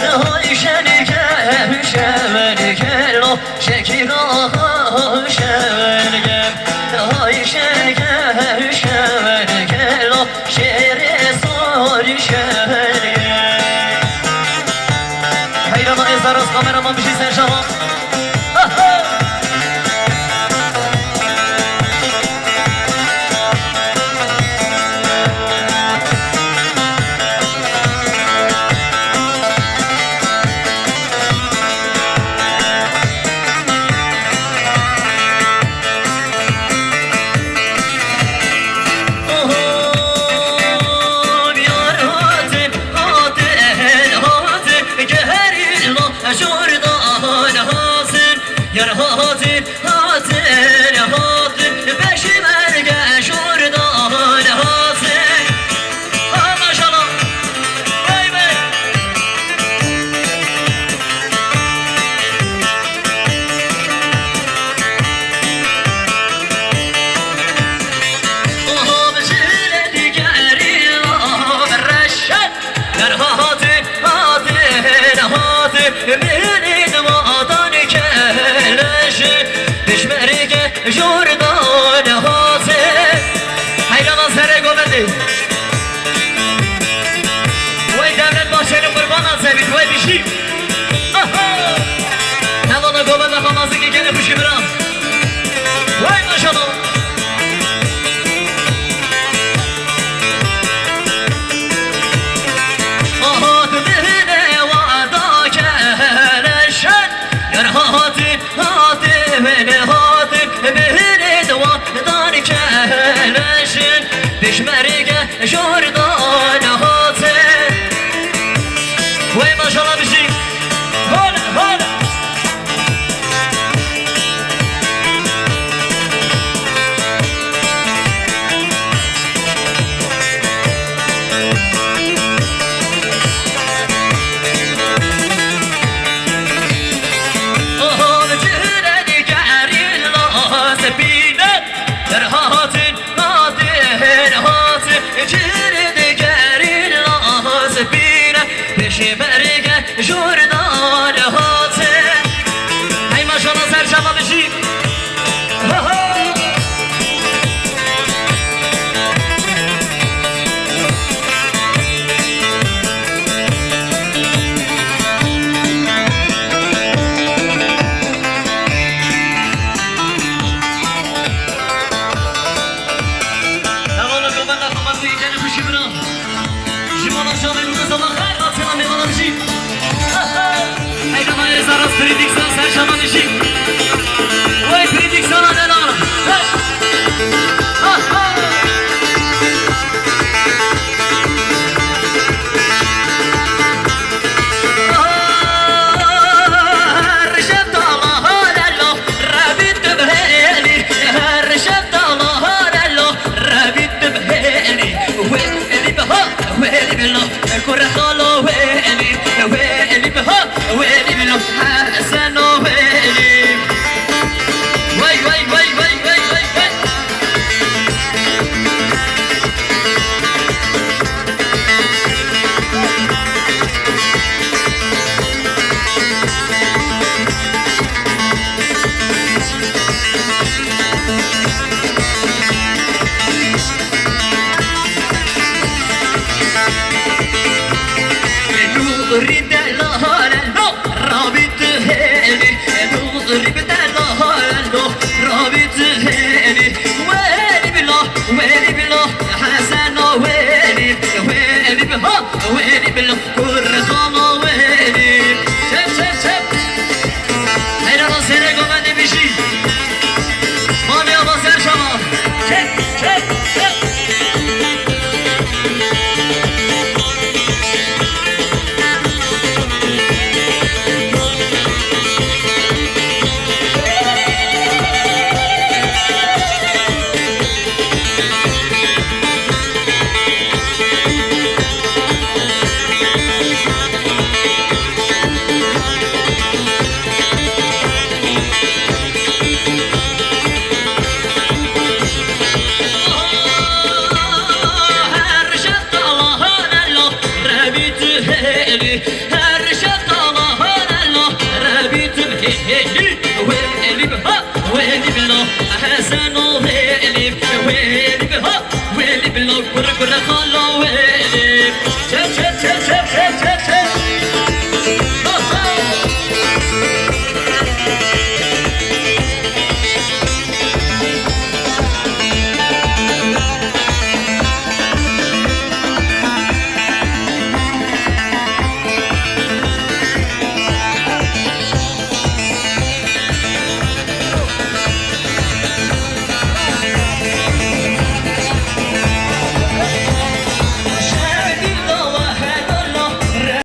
های شنگه شنگه لو شکیرا شنگه های شنگه شنگه لو شیر سوری شنگه حیران ازار از کامرامان بشی سر شما Yar hatir hatir hatir peşmerge şuradan hatir ha maşallah vay be oh bişire digeri oh reşet yar hatir hatir hatir beni dvadan بشمرك جوردان هاتي حيران سر قومتي وي دولت باشر قربان سبيت وي بشي هلانا قومت خماسي كي كان بشي برام وي ما شاء الله آهات بهنه وعداك هلشن يرهاتي هاتي بهنه هاتي بهنه دوادان كهلشن بشمرك جوردان هاتي وي ما شاء الله بشي هلا هلا بشمرك جوردان هاتي هاي ما شاء الله سر شما بشي zaraz predikcja serca manishi oj predikcja na delana حسن ويلي وي وي وي وي وي وي وي اريد لهالو رابط هيلي اريد لهالو رابط هيلي ويلي بالله ويلي بالله حسن ويلي ويلي بالله ويلي بالله كرخان ويلي شب شب شب هيدا راسيني قومني بشي مامي ابا سر شما شب شب شب هرشت بلا كر كر خالو ويلي چه چه چه چه